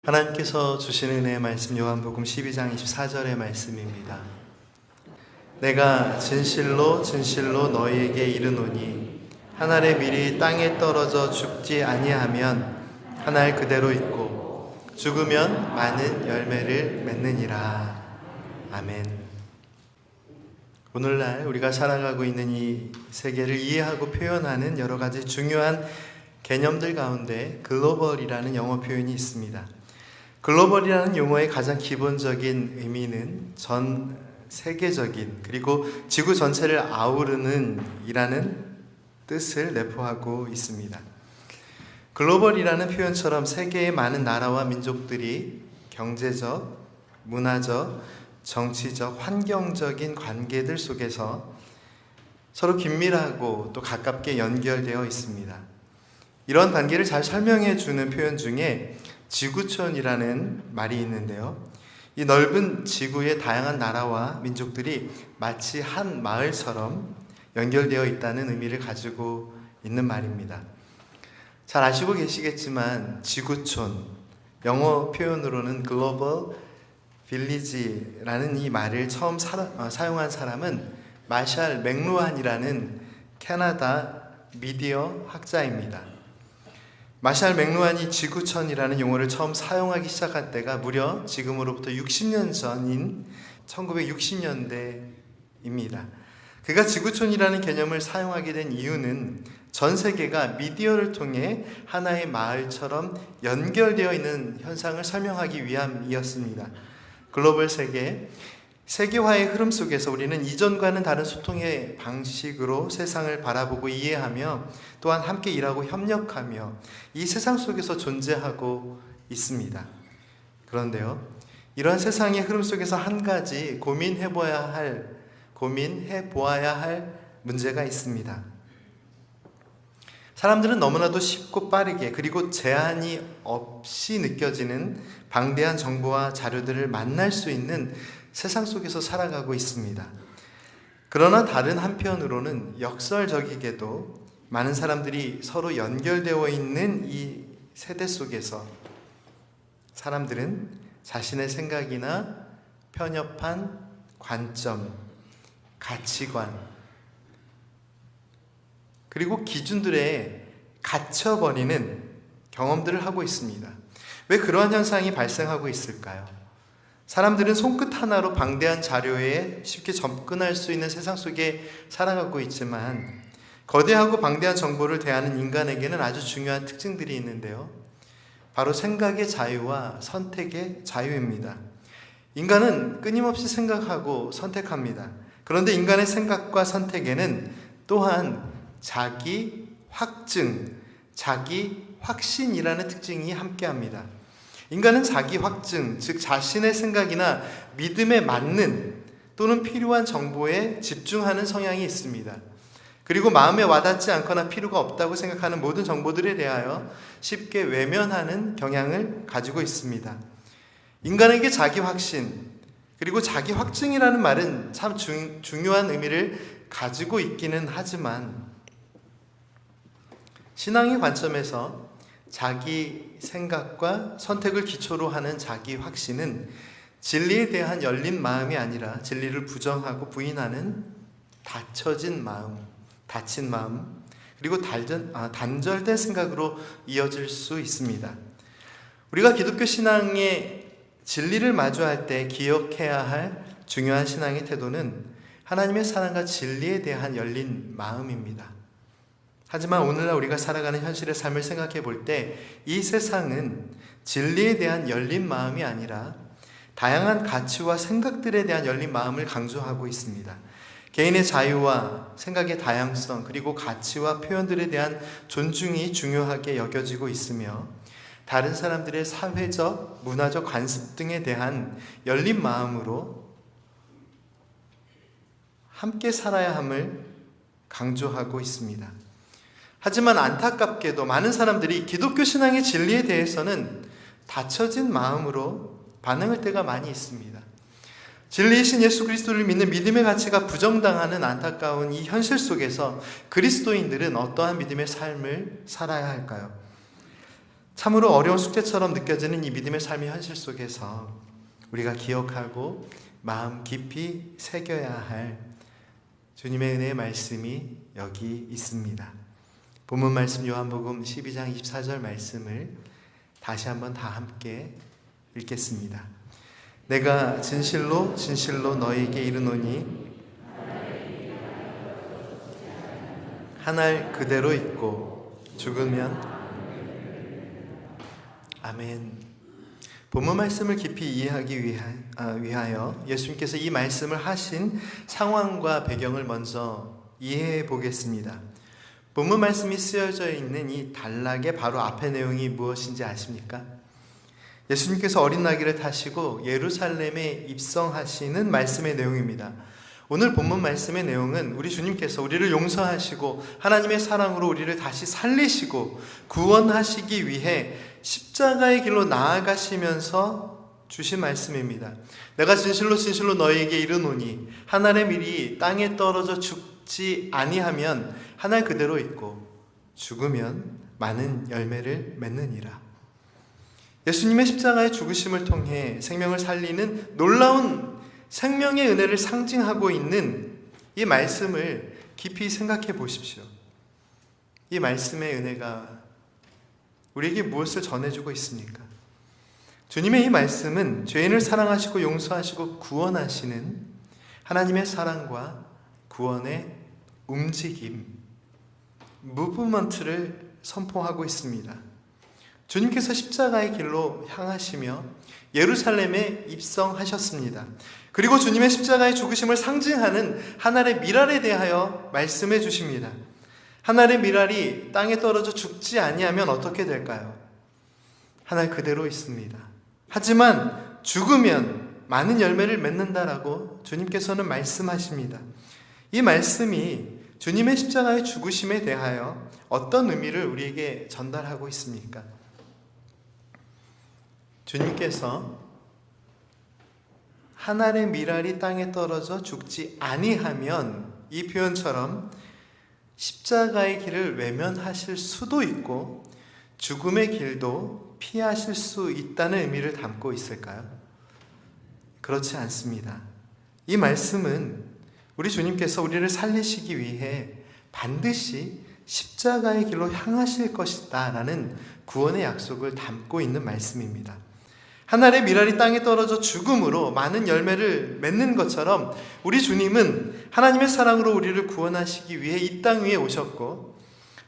하나님께서 주신 은혜의 말씀 요한복음 12장 24절의 말씀입니다. 내가 진실로 진실로 너희에게 이르노니 한 알의 밀이 땅에 떨어져 죽지 아니하면 한 알 그대로 있고 죽으면 많은 열매를 맺느니라. 아멘. 오늘날 우리가 살아가고 있는 이 세계를 이해하고 표현하는 여러 가지 중요한 개념들 가운데 글로벌이라는 영어 표현이 있습니다. 글로벌이라는 용어의 가장 기본적인 의미는 전 세계적인 그리고 지구 전체를 아우르는 이라는 뜻을 내포하고 있습니다. 글로벌이라는 표현처럼 세계의 많은 나라와 민족들이 경제적, 문화적, 정치적, 환경적인 관계들 속에서 서로 긴밀하고 또 가깝게 연결되어 있습니다. 이런 관계를 잘 설명해 주는 표현 중에 지구촌이라는 말이 있는데요. 이 넓은 지구의 다양한 나라와 민족들이 마치 한 마을처럼 연결되어 있다는 의미를 가지고 있는 말입니다. 잘 아시고 계시겠지만 지구촌, 영어 표현으로는 글로벌 빌리지라는 이 말을 처음 사용한 사람은 마샬 맥루한이라는 캐나다 미디어 학자입니다. 마샬 맥루한이 지구촌이라는 용어를 처음 사용하기 시작한 때가 무려 지금으로부터 60년 전인 1960년대입니다. 그가 지구촌이라는 개념을 사용하게 된 이유는 전 세계가 미디어를 통해 하나의 마을처럼 연결되어 있는 현상을 설명하기 위함이었습니다. 글로벌 세계화의 흐름 속에서 우리는 이전과는 다른 소통의 방식으로 세상을 바라보고 이해하며 또한 함께 일하고 협력하며 이 세상 속에서 존재하고 있습니다. 그런데요, 이러한 세상의 흐름 속에서 한 가지 고민해 보아야 할 문제가 있습니다. 사람들은 너무나도 쉽고 빠르게 그리고 제한이 없이 느껴지는 방대한 정보와 자료들을 만날 수 있는 세상 속에서 살아가고 있습니다. 그러나 다른 한편으로는 역설적이게도 많은 사람들이 서로 연결되어 있는 이 세대 속에서 사람들은 자신의 생각이나 편협한 관점, 가치관, 그리고 기준들에 갇혀버리는 경험들을 하고 있습니다. 왜 그러한 현상이 발생하고 있을까요? 사람들은 손끝 하나로 방대한 자료에 쉽게 접근할 수 있는 세상 속에 살아가고 있지만 거대하고 방대한 정보를 대하는 인간에게는 아주 중요한 특징들이 있는데요. 바로 생각의 자유와 선택의 자유입니다. 인간은 끊임없이 생각하고 선택합니다. 그런데 인간의 생각과 선택에는 또한 자기 확증, 자기 확신이라는 특징이 함께합니다. 인간은 자기 확증, 즉 자신의 생각이나 믿음에 맞는 또는 필요한 정보에 집중하는 성향이 있습니다. 그리고 마음에 와닿지 않거나 필요가 없다고 생각하는 모든 정보들에 대하여 쉽게 외면하는 경향을 가지고 있습니다. 인간에게 자기 확신, 그리고 자기 확증이라는 말은 참 중요한 의미를 가지고 있기는 하지만 신앙의 관점에서 자기 생각과 선택을 기초로 하는 자기 확신은 진리에 대한 열린 마음이 아니라 진리를 부정하고 부인하는 닫혀진 마음, 닫힌 마음, 그리고 단절된 생각으로 이어질 수 있습니다. 우리가 기독교 신앙의 진리를 마주할 때 기억해야 할 중요한 신앙의 태도는 하나님의 사랑과 진리에 대한 열린 마음입니다. 하지만 오늘날 우리가 살아가는 현실의 삶을 생각해 볼 때 이 세상은 진리에 대한 열린 마음이 아니라 다양한 가치와 생각들에 대한 열린 마음을 강조하고 있습니다. 개인의 자유와 생각의 다양성 그리고 가치와 표현들에 대한 존중이 중요하게 여겨지고 있으며 다른 사람들의 사회적, 문화적 관습 등에 대한 열린 마음으로 함께 살아야 함을 강조하고 있습니다. 하지만 안타깝게도 많은 사람들이 기독교 신앙의 진리에 대해서는 닫혀진 마음으로 반응할 때가 많이 있습니다. 진리이신 예수 그리스도를 믿는 믿음의 가치가 부정당하는 안타까운 이 현실 속에서 그리스도인들은 어떠한 믿음의 삶을 살아야 할까요? 참으로 어려운 숙제처럼 느껴지는 이 믿음의 삶의 현실 속에서 우리가 기억하고 마음 깊이 새겨야 할 주님의 은혜의 말씀이 여기 있습니다. 본문 말씀 요한복음 12장 24절 말씀을 다시 한번 다 함께 읽겠습니다. 내가 진실로 진실로 너희에게 이르노니 한 알 그대로 있고 죽으면 아멘. 본문 말씀을 깊이 이해하기 위하여 예수님께서 이 말씀을 하신 상황과 배경을 먼저 이해해 보겠습니다. 본문 말씀이 쓰여져 있는 이 단락의 바로 앞의 내용이 무엇인지 아십니까? 예수님께서 어린 나귀를 타시고 예루살렘에 입성하시는 말씀의 내용입니다. 오늘 본문 말씀의 내용은 우리 주님께서 우리를 용서하시고 하나님의 사랑으로 우리를 다시 살리시고 구원하시기 위해 십자가의 길로 나아가시면서 주신 말씀입니다. 내가 진실로 진실로 너희에게 이르노니 한 알의 밀이 땅에 떨어져 죽지 아니하면 한 알 그대로 있고 죽으면 많은 열매를 맺느니라. 예수님의 십자가의 죽으심을 통해 생명을 살리는 놀라운 생명의 은혜를 상징하고 있는 이 말씀을 깊이 생각해 보십시오. 이 말씀의 은혜가 우리에게 무엇을 전해주고 있습니까? 주님의 이 말씀은 죄인을 사랑하시고 용서하시고 구원하시는 하나님의 사랑과 구원의 움직임, 무브먼트를 선포하고 있습니다. 주님께서 십자가의 길로 향하시며 예루살렘에 입성하셨습니다. 그리고 주님의 십자가의 죽으심을 상징하는 한 알의 밀알에 대하여 말씀해 주십니다. 한 알의 밀알이 땅에 떨어져 죽지 아니하면 어떻게 될까요? 한 알 그대로 있습니다. 하지만 죽으면 많은 열매를 맺는다라고 주님께서는 말씀하십니다. 이 말씀이 주님의 십자가의 죽으심에 대하여 어떤 의미를 우리에게 전달하고 있습니까? 주님께서 한 알의 밀알이 땅에 떨어져 죽지 아니하면 이 표현처럼 십자가의 길을 외면하실 수도 있고 죽음의 길도 피하실 수 있다는 의미를 담고 있을까요? 그렇지 않습니다. 이 말씀은 우리 주님께서 우리를 살리시기 위해 반드시 십자가의 길로 향하실 것이다 라는 구원의 약속을 담고 있는 말씀입니다. 한 알의 밀알이 땅에 떨어져 죽음으로 많은 열매를 맺는 것처럼 우리 주님은 하나님의 사랑으로 우리를 구원하시기 위해 이 땅 위에 오셨고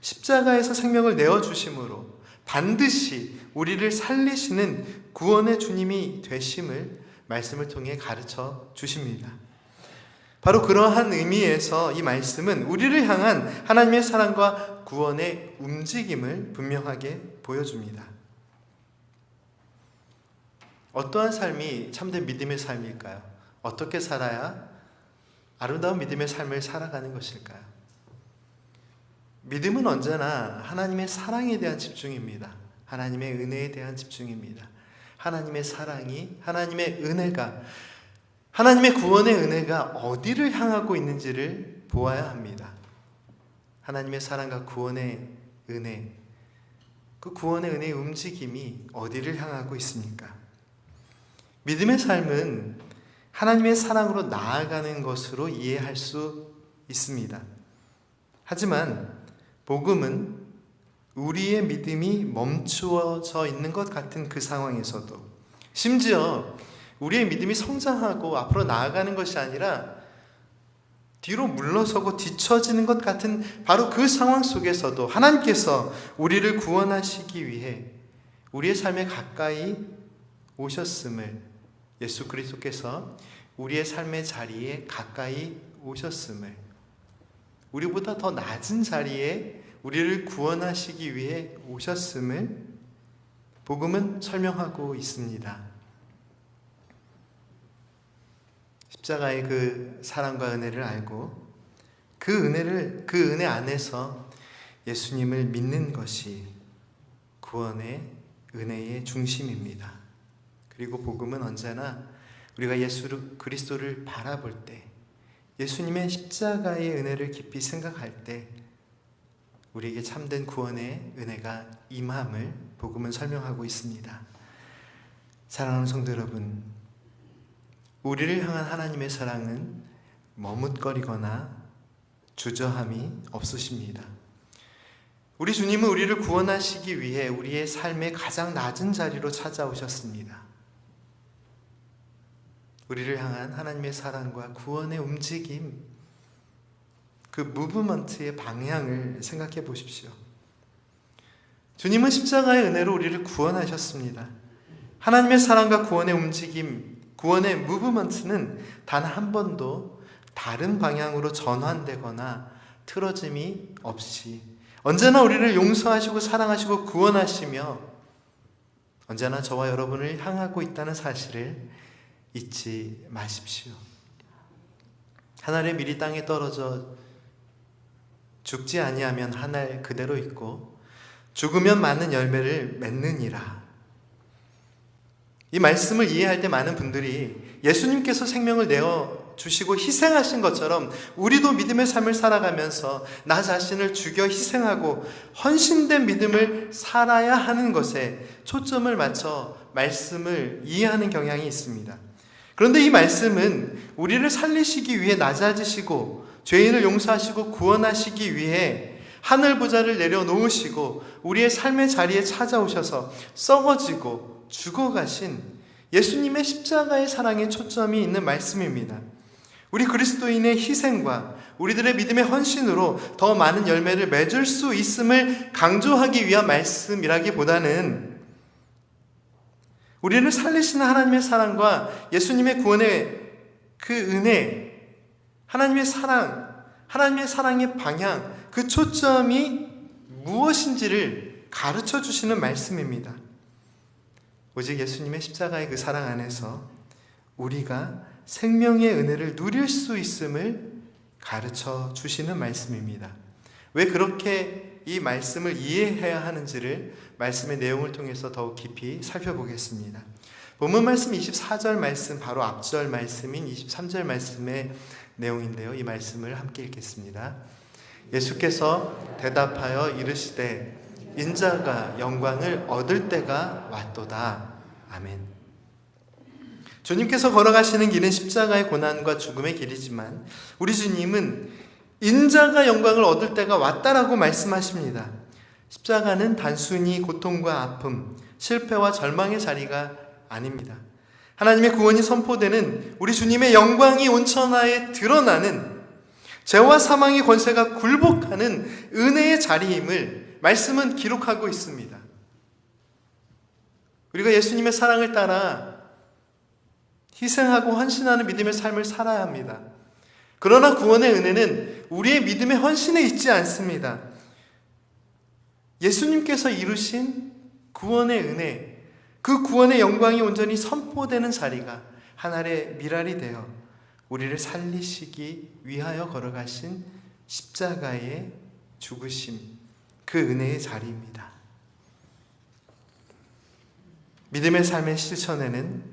십자가에서 생명을 내어주심으로 반드시 우리를 살리시는 구원의 주님이 되심을 말씀을 통해 가르쳐 주십니다. 바로 그러한 의미에서 이 말씀은 우리를 향한 하나님의 사랑과 구원의 움직임을 분명하게 보여줍니다. 어떠한 삶이 참된 믿음의 삶일까요? 어떻게 살아야 아름다운 믿음의 삶을 살아가는 것일까요? 믿음은 언제나 하나님의 사랑에 대한 집중입니다. 하나님의 은혜에 대한 집중입니다. 하나님의 사랑이, 하나님의 은혜가, 하나님의 구원의 은혜가 어디를 향하고 있는지를 보아야 합니다. 하나님의 사랑과 구원의 은혜, 그 구원의 은혜의 움직임이 어디를 향하고 있습니까? 믿음의 삶은 하나님의 사랑으로 나아가는 것으로 이해할 수 있습니다. 하지만 복음은 우리의 믿음이 멈추어져 있는 것 같은 그 상황에서도 심지어 우리의 믿음이 성장하고 앞으로 나아가는 것이 아니라 뒤로 물러서고 뒤처지는 것 같은 바로 그 상황 속에서도 하나님께서 우리를 구원하시기 위해 우리의 삶에 가까이 오셨음을, 예수 그리스도께서 우리의 삶의 자리에 가까이 오셨음을, 우리보다 더 낮은 자리에 우리를 구원하시기 위해 오셨음을 복음은 설명하고 있습니다. 십자가의 그 사랑과 은혜를 알고 그 은혜 안에서 예수님을 믿는 것이 구원의 은혜의 중심입니다. 그리고 복음은 언제나 우리가 예수 그리스도를 바라볼 때, 예수님의 십자가의 은혜를 깊이 생각할 때 우리에게 참된 구원의 은혜가 임함을 복음은 설명하고 있습니다. 사랑하는 성도 여러분, 우리를 향한 하나님의 사랑은 머뭇거리거나 주저함이 없으십니다. 우리 주님은 우리를 구원하시기 위해 우리의 삶의 가장 낮은 자리로 찾아오셨습니다. 우리를 향한 하나님의 사랑과 구원의 움직임, 그 무브먼트의 방향을 생각해 보십시오. 주님은 십자가의 은혜로 우리를 구원하셨습니다. 하나님의 사랑과 구원의 움직임, 구원의 무브먼트는 단 한 번도 다른 방향으로 전환되거나 틀어짐이 없이 언제나 우리를 용서하시고 사랑하시고 구원하시며 언제나 저와 여러분을 향하고 있다는 사실을 잊지 마십시오. 한 알의 밀이 땅에 떨어져 죽지 아니하면 한 알 그대로 있고 죽으면 많은 열매를 맺느니라. 이 말씀을 이해할 때 많은 분들이 예수님께서 생명을 내어주시고 희생하신 것처럼 우리도 믿음의 삶을 살아가면서 나 자신을 죽여 희생하고 헌신된 믿음을 살아야 하는 것에 초점을 맞춰 말씀을 이해하는 경향이 있습니다. 그런데 이 말씀은 우리를 살리시기 위해 낮아지시고 죄인을 용서하시고 구원하시기 위해 하늘 보좌를 내려놓으시고 우리의 삶의 자리에 찾아오셔서 썩어지고 죽어가신 예수님의 십자가의 사랑에 초점이 있는 말씀입니다. 우리 그리스도인의 희생과 우리들의 믿음의 헌신으로 더 많은 열매를 맺을 수 있음을 강조하기 위한 말씀이라기보다는 우리를 살리시는 하나님의 사랑과 예수님의 구원의 그 은혜, 하나님의 사랑, 하나님의 사랑의 방향, 그 초점이 무엇인지를 가르쳐 주시는 말씀입니다. 오직 예수님의 십자가의 그 사랑 안에서 우리가 생명의 은혜를 누릴 수 있음을 가르쳐 주시는 말씀입니다. 왜 그렇게 이 말씀을 이해해야 하는지를 말씀의 내용을 통해서 더욱 깊이 살펴보겠습니다. 본문 말씀 24절 말씀 바로 앞절 말씀인 23절 말씀의 내용인데요. 이 말씀을 함께 읽겠습니다. 예수께서 대답하여 이르시되 인자가 영광을 얻을 때가 왔도다. 아멘. 주님께서 걸어가시는 길은 십자가의 고난과 죽음의 길이지만 우리 주님은 인자가 영광을 얻을 때가 왔다라고 말씀하십니다. 십자가는 단순히 고통과 아픔, 실패와 절망의 자리가 아닙니다. 하나님의 구원이 선포되는 우리 주님의 영광이 온천하에 드러나는 죄와 사망의 권세가 굴복하는 은혜의 자리임을 말씀은 기록하고 있습니다. 우리가 예수님의 사랑을 따라 희생하고 헌신하는 믿음의 삶을 살아야 합니다. 그러나 구원의 은혜는 우리의 믿음의 헌신에 있지 않습니다. 예수님께서 이루신 구원의 은혜, 그 구원의 영광이 온전히 선포되는 자리가 하늘의 미랄이 되어 우리를 살리시기 위하여 걸어가신 십자가의 죽으심, 그 은혜의 자리입니다. 믿음의 삶의 실천에는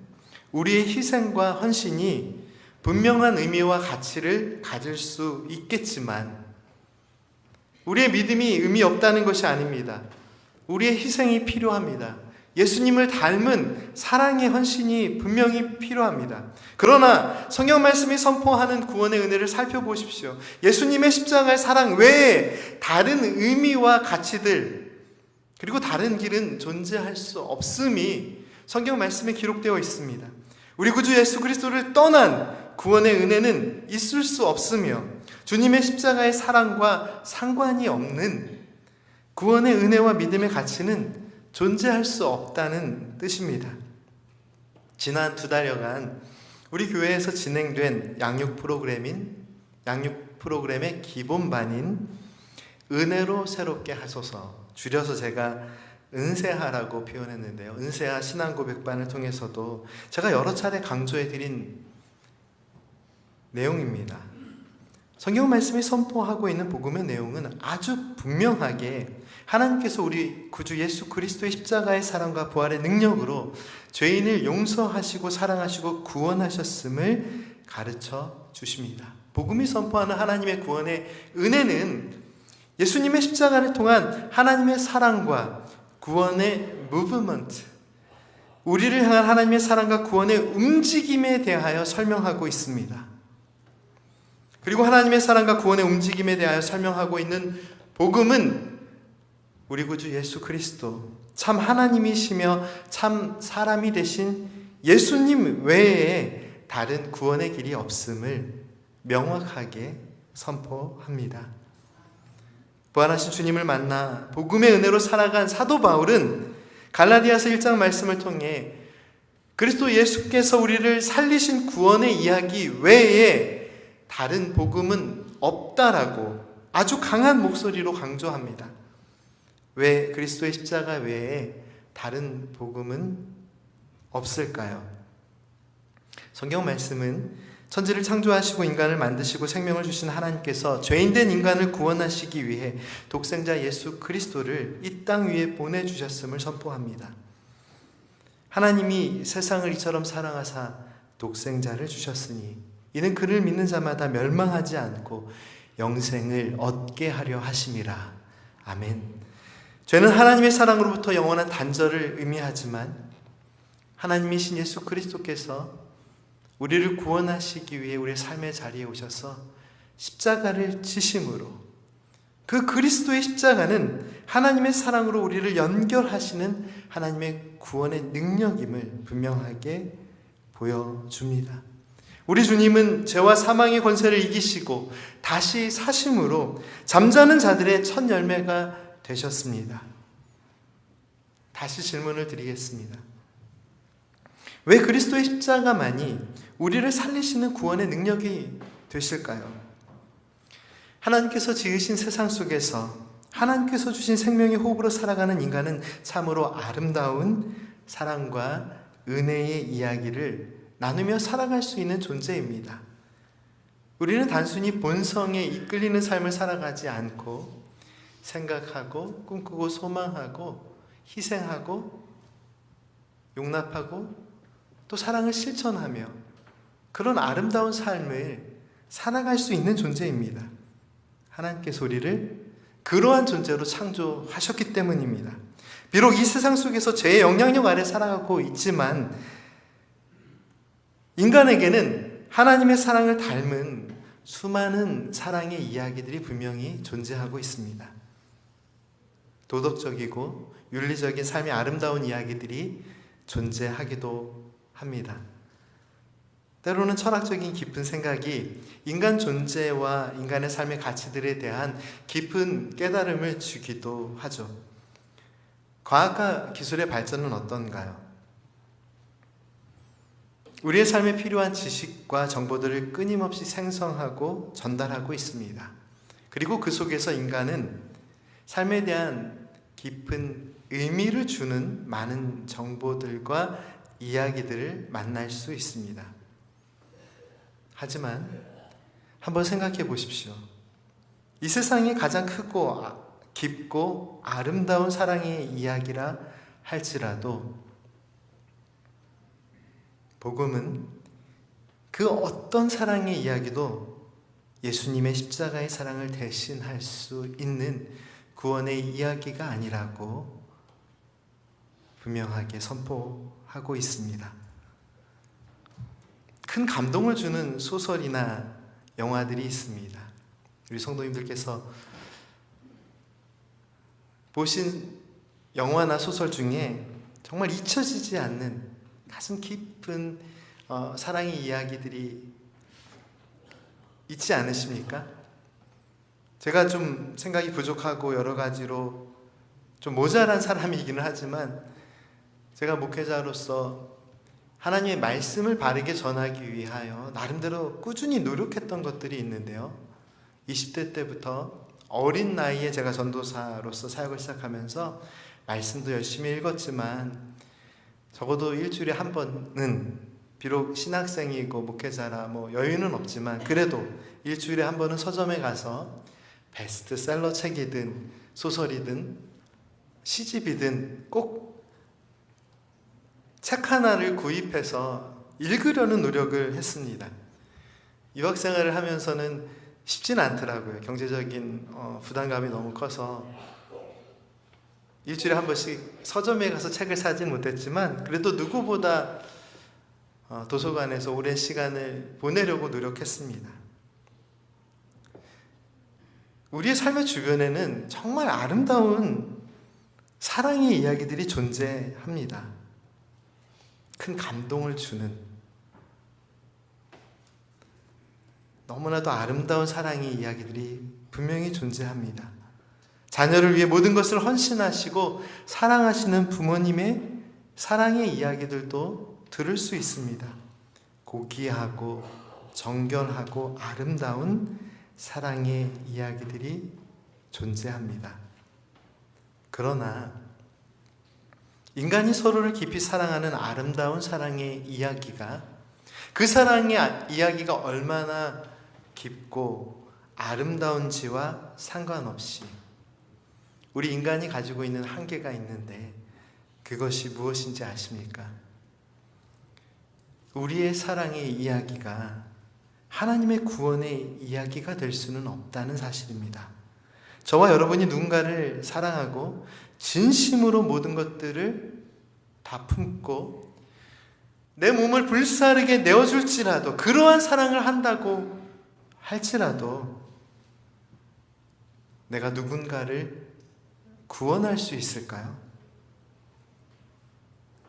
우리의 희생과 헌신이 분명한 의미와 가치를 가질 수 있겠지만 우리의 믿음이 의미 없다는 것이 아닙니다. 우리의 희생이 필요합니다. 예수님을 닮은 사랑의 헌신이 분명히 필요합니다. 그러나 성경 말씀이 선포하는 구원의 은혜를 살펴보십시오. 예수님의 십자가의 사랑 외에 다른 의미와 가치들 그리고 다른 길은 존재할 수 없음이 성경 말씀에 기록되어 있습니다. 우리 구주 예수 그리스도를 떠난 구원의 은혜는 있을 수 없으며 주님의 십자가의 사랑과 상관이 없는 구원의 은혜와 믿음의 가치는 존재할 수 없다는 뜻입니다. 지난 2달여간 우리 교회에서 진행된 양육 프로그램의 기본반인 은혜로 새롭게 하소서, 줄여서 제가 은세하라고 표현했는데요. 은세하 신앙고백반을 통해서도 제가 여러 차례 강조해드린 내용입니다. 성경 말씀이 선포하고 있는 복음의 내용은 아주 분명하게 하나님께서 우리 구주 예수 그리스도의 십자가의 사랑과 부활의 능력으로 죄인을 용서하시고 사랑하시고 구원하셨음을 가르쳐 주십니다. 복음이 선포하는 하나님의 구원의 은혜는 예수님의 십자가를 통한 하나님의 사랑과 구원의 무브먼트, 우리를 향한 하나님의 사랑과 구원의 움직임에 대하여 설명하고 있습니다. 그리고 하나님의 사랑과 구원의 움직임에 대하여 설명하고 있는 복음은 우리 구주 예수 그리스도, 참 하나님이시며 참 사람이 되신 예수님 외에 다른 구원의 길이 없음을 명확하게 선포합니다. 부활하신 주님을 만나 복음의 은혜로 살아간 사도 바울은 갈라디아서 1장 말씀을 통해 그리스도 예수께서 우리를 살리신 구원의 이야기 외에 다른 복음은 없다라고 아주 강한 목소리로 강조합니다. 왜 그리스도의 십자가 외에 다른 복음은 없을까요? 성경 말씀은 천지를 창조하시고 인간을 만드시고 생명을 주신 하나님께서 죄인된 인간을 구원하시기 위해 독생자 예수 그리스도를 이 땅 위에 보내주셨음을 선포합니다. 하나님이 세상을 이처럼 사랑하사 독생자를 주셨으니 이는 그를 믿는 자마다 멸망하지 않고 영생을 얻게 하려 하심이라. 아멘. 죄는 하나님의 사랑으로부터 영원한 단절을 의미하지만 하나님이신 예수 그리스도께서 우리를 구원하시기 위해 우리의 삶의 자리에 오셔서 십자가를 지심으로, 그 그리스도의 십자가는 하나님의 사랑으로 우리를 연결하시는 하나님의 구원의 능력임을 분명하게 보여줍니다. 우리 주님은 죄와 사망의 권세를 이기시고 다시 사심으로 잠자는 자들의 첫 열매가 되셨습니다. 다시 질문을 드리겠습니다. 왜 그리스도의 십자가만이 우리를 살리시는 구원의 능력이 되실까요? 하나님께서 지으신 세상 속에서 하나님께서 주신 생명의 호흡으로 살아가는 인간은 참으로 아름다운 사랑과 은혜의 이야기를 나누며 살아갈 수 있는 존재입니다. 우리는 단순히 본성에 이끌리는 삶을 살아가지 않고 생각하고 꿈꾸고 소망하고 희생하고 용납하고 또 사랑을 실천하며 그런 아름다운 삶을 살아갈 수 있는 존재입니다. 하나님께서 우리를 그러한 존재로 창조하셨기 때문입니다. 비록 이 세상 속에서 죄의 영향력 아래 살아가고 있지만 인간에게는 하나님의 사랑을 닮은 수많은 사랑의 이야기들이 분명히 존재하고 있습니다. 도덕적이고 윤리적인 삶의 아름다운 이야기들이 존재하기도 합니다. 때로는 철학적인 깊은 생각이 인간 존재와 인간의 삶의 가치들에 대한 깊은 깨달음을 주기도 하죠. 과학과 기술의 발전은 어떤가요? 우리의 삶에 필요한 지식과 정보들을 끊임없이 생성하고 전달하고 있습니다. 그리고 그 속에서 인간은 삶에 대한 깊은 의미를 주는 많은 정보들과 이야기들을 만날 수 있습니다. 하지만 한번 생각해 보십시오. 이 세상에 가장 크고 깊고 아름다운 사랑의 이야기라 할지라도 복음은 그 어떤 사랑의 이야기도 예수님의 십자가의 사랑을 대신할 수 있는 구원의 이야기가 아니라고 분명하게 선포하고 있습니다. 큰 감동을 주는 소설이나 영화들이 있습니다. 우리 성도님들께서 보신 영화나 소설 중에 정말 잊혀지지 않는 가슴 깊은 사랑의 이야기들이 있지 않으십니까? 제가 좀 생각이 부족하고 여러 가지로 좀 모자란 사람이기는 하지만 제가 목회자로서 하나님의 말씀을 바르게 전하기 위하여 나름대로 꾸준히 노력했던 것들이 있는데요. 20대 때부터 어린 나이에 제가 전도사로서 사역을 시작하면서 말씀도 열심히 읽었지만 적어도 일주일에 한 번은, 비록 신학생이고 목회자라 여유는 없지만 그래도 일주일에 한 번은 서점에 가서 베스트셀러 책이든 소설이든 시집이든 꼭 책 하나를 구입해서 읽으려는 노력을 했습니다. 유학생활을 하면서는 쉽진 않더라고요. 경제적인 부담감이 너무 커서 일주일에 한 번씩 서점에 가서 책을 사진 못했지만 그래도 누구보다 도서관에서 오랜 시간을 보내려고 노력했습니다. 우리의 삶의 주변에는 정말 아름다운 사랑의 이야기들이 존재합니다. 큰 감동을 주는 너무나도 아름다운 사랑의 이야기들이 분명히 존재합니다. 자녀를 위해 모든 것을 헌신하시고 사랑하시는 부모님의 사랑의 이야기들도 들을 수 있습니다. 고귀하고 정결하고 아름다운 사랑의 이야기들이 존재합니다. 그러나 인간이 서로를 깊이 사랑하는 아름다운 사랑의 이야기가 그 사랑의 이야기가 얼마나 깊고 아름다운지와 상관없이 우리 인간이 가지고 있는 한계가 있는데 그것이 무엇인지 아십니까? 우리의 사랑의 이야기가 하나님의 구원의 이야기가 될 수는 없다는 사실입니다. 저와 여러분이 누군가를 사랑하고 진심으로 모든 것들을 다 품고 내 몸을 불사르게 내어줄지라도 그러한 사랑을 한다고 할지라도 내가 누군가를 구원할 수 있을까요?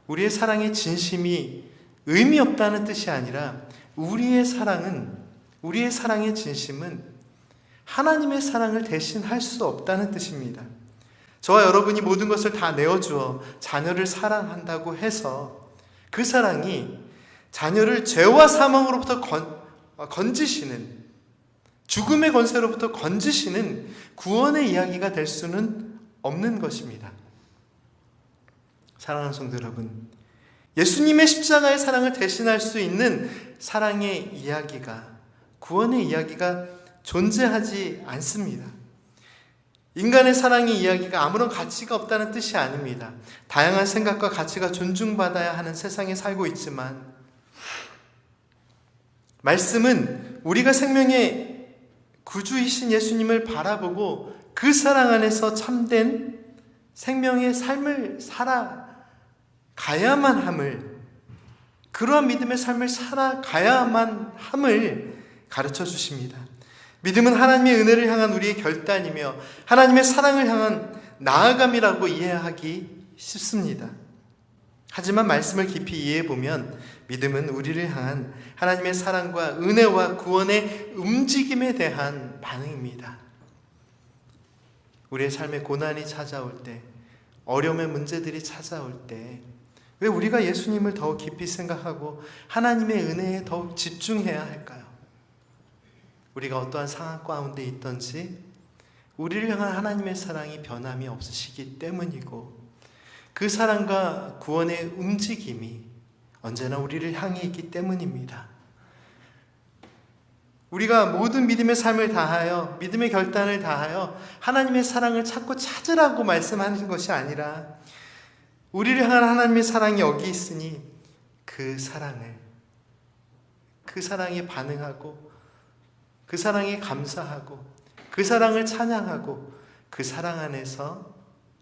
우리의 사랑의 진심이 의미 없다는 뜻이 아니라 우리의 사랑의 진심은 하나님의 사랑을 대신할 수 없다는 뜻입니다. 저와 여러분이 모든 것을 다 내어주어 자녀를 사랑한다고 해서 그 사랑이 자녀를 죄와 사망으로부터 건지시는 죽음의 권세로부터 건지시는 구원의 이야기가 될 수는 없는 것입니다. 사랑하는 성도 여러분, 예수님의 십자가의 사랑을 대신할 수 있는 사랑의 이야기가, 구원의 이야기가 존재하지 않습니다. 인간의 사랑의 이야기가 아무런 가치가 없다는 뜻이 아닙니다. 다양한 생각과 가치가 존중받아야 하는 세상에 살고 있지만 말씀은 우리가 생명의 구주이신 예수님을 바라보고 그 사랑 안에서 참된 생명의 삶을 살아가야만 함을, 그러한 믿음의 삶을 살아가야만 함을 가르쳐 주십니다. 믿음은 하나님의 은혜를 향한 우리의 결단이며 하나님의 사랑을 향한 나아감이라고 이해하기 쉽습니다. 하지만 말씀을 깊이 이해해보면 믿음은 우리를 향한 하나님의 사랑과 은혜와 구원의 움직임에 대한 반응입니다. 우리의 삶에 고난이 찾아올 때, 어려움의 문제들이 찾아올 때 왜 우리가 예수님을 더욱 깊이 생각하고 하나님의 은혜에 더욱 집중해야 할까요? 우리가 어떠한 상황 가운데 있든지 우리를 향한 하나님의 사랑이 변함이 없으시기 때문이고 그 사랑과 구원의 움직임이 언제나 우리를 향해 있기 때문입니다. 우리가 모든 믿음의 삶을 다하여 믿음의 결단을 다하여 하나님의 사랑을 찾으라고 말씀하는 것이 아니라 우리를 향한 하나님의 사랑이 여기 있으니 그 사랑에 반응하고 그 사랑에 감사하고 그 사랑을 찬양하고 그 사랑 안에서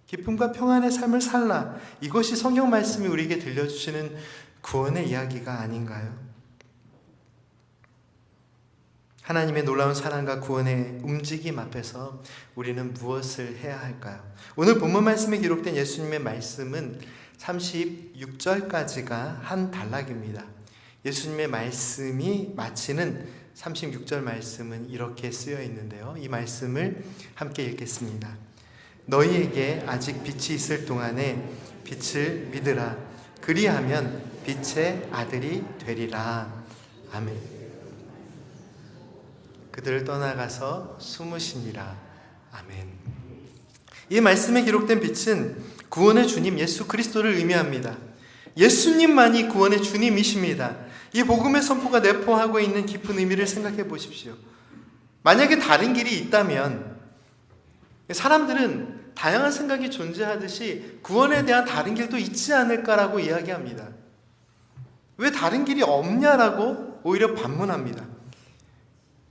기쁨과 평안의 삶을 살라. 이것이 성경 말씀이 우리에게 들려주시는 구원의 이야기가 아닌가요? 하나님의 놀라운 사랑과 구원의 움직임 앞에서 우리는 무엇을 해야 할까요? 오늘 본문 말씀에 기록된 예수님의 말씀은 36절까지가 한 단락입니다. 예수님의 말씀이 마치는 36절 말씀은 이렇게 쓰여 있는데요. 이 말씀을 함께 읽겠습니다. 너희에게 아직 빛이 있을 동안에 빛을 믿으라. 그리하면 빛의 아들이 되리라. 아멘. 그들을 떠나가서 숨으시니라. 아멘. 이 말씀에 기록된 빛은 구원의 주님 예수 그리스도를 의미합니다. 예수님만이 구원의 주님이십니다. 이 복음의 선포가 내포하고 있는 깊은 의미를 생각해 보십시오. 만약에 다른 길이 있다면 사람들은 다양한 생각이 존재하듯이 구원에 대한 다른 길도 있지 않을까라고 이야기합니다. 왜 다른 길이 없냐라고 오히려 반문합니다.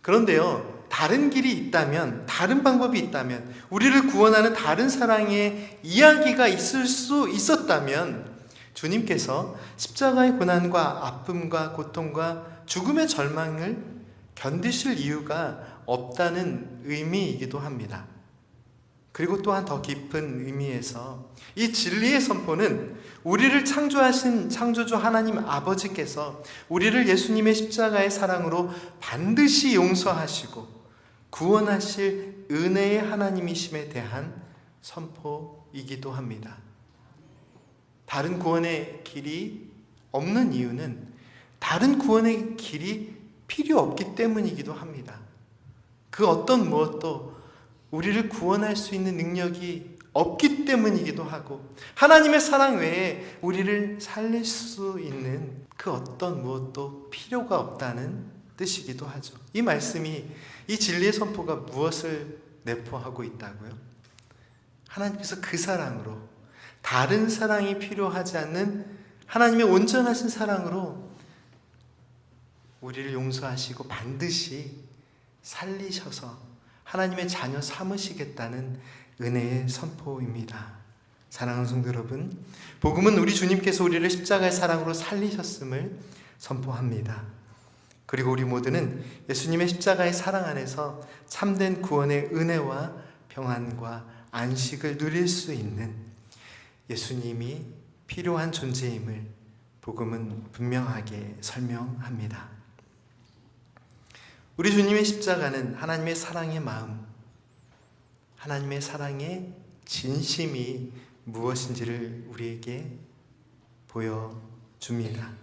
그런데요, 다른 길이 있다면, 다른 방법이 있다면, 우리를 구원하는 다른 사랑의 이야기가 있을 수 있었다면 주님께서 십자가의 고난과 아픔과 고통과 죽음의 절망을 견디실 이유가 없다는 의미이기도 합니다. 그리고 또한 더 깊은 의미에서 이 진리의 선포는 우리를 창조하신 창조주 하나님 아버지께서 우리를 예수님의 십자가의 사랑으로 반드시 용서하시고 구원하실 은혜의 하나님이심에 대한 선포이기도 합니다. 다른 구원의 길이 없는 이유는 다른 구원의 길이 필요 없기 때문이기도 합니다. 그 어떤 무엇도 우리를 구원할 수 있는 능력이 없기 때문이기도 하고 하나님의 사랑 외에 우리를 살릴 수 있는 그 어떤 무엇도 필요가 없다는 뜻이기도 하죠. 이 말씀이, 이 진리의 선포가 무엇을 내포하고 있다고요? 하나님께서 그 사랑으로, 다른 사랑이 필요하지 않는 하나님의 온전하신 사랑으로 우리를 용서하시고 반드시 살리셔서 하나님의 자녀 삼으시겠다는 은혜의 선포입니다. 사랑하는 성도 여러분, 복음은 우리 주님께서 우리를 십자가의 사랑으로 살리셨음을 선포합니다. 그리고 우리 모두는 예수님의 십자가의 사랑 안에서 참된 구원의 은혜와 평안과 안식을 누릴 수 있는 예수님이 필요한 존재임을 복음은 분명하게 설명합니다. 우리 주님의 십자가는 하나님의 사랑의 마음, 하나님의 사랑의 진심이 무엇인지를 우리에게 보여줍니다.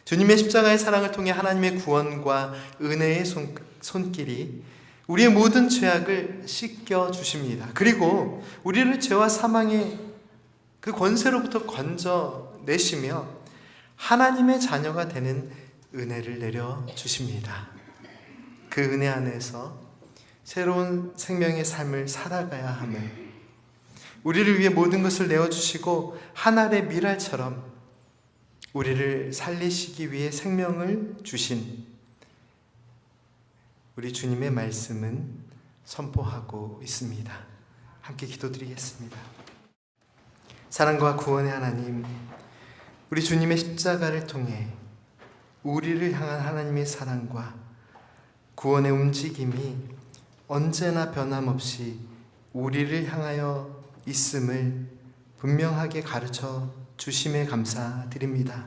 주님의 십자가의 사랑을 통해 하나님의 구원과 은혜의 손길이 우리의 모든 죄악을 씻겨주십니다. 그리고 우리를 죄와 사망의 그 권세로부터 건져내시며 하나님의 자녀가 되는 은혜를 내려주십니다. 그 은혜 안에서 새로운 생명의 삶을 살아가야 함을, 우리를 위해 모든 것을 내어주시고 한 알의 밀알처럼 우리를 살리시기 위해 생명을 주신 우리 주님의 말씀은 선포하고 있습니다. 함께 기도드리겠습니다. 사랑과 구원의 하나님, 우리 주님의 십자가를 통해 우리를 향한 하나님의 사랑과 구원의 움직임이 언제나 변함없이 우리를 향하여 있음을 분명하게 가르쳐 주심에 감사드립니다.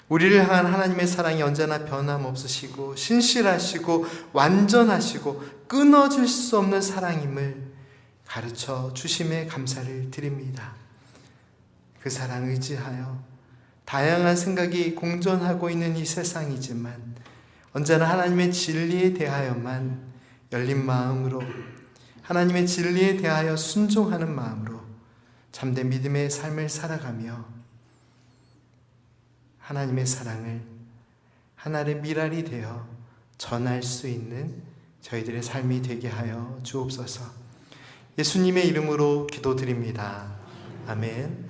우리를 향한 하나님의 사랑이 언제나 변함없으시고 신실하시고 완전하시고 끊어질 수 없는 사랑임을 가르쳐 주심에 감사를 드립니다. 그 사랑 의지하여 다양한 생각이 공존하고 있는 이 세상이지만 언제나 하나님의 진리에 대하여만 열린 마음으로, 하나님의 진리에 대하여 순종하는 마음으로 참된 믿음의 삶을 살아가며 하나님의 사랑을 하나의 밀알이 되어 전할 수 있는 저희들의 삶이 되게 하여 주옵소서. 예수님의 이름으로 기도드립니다. 아멘.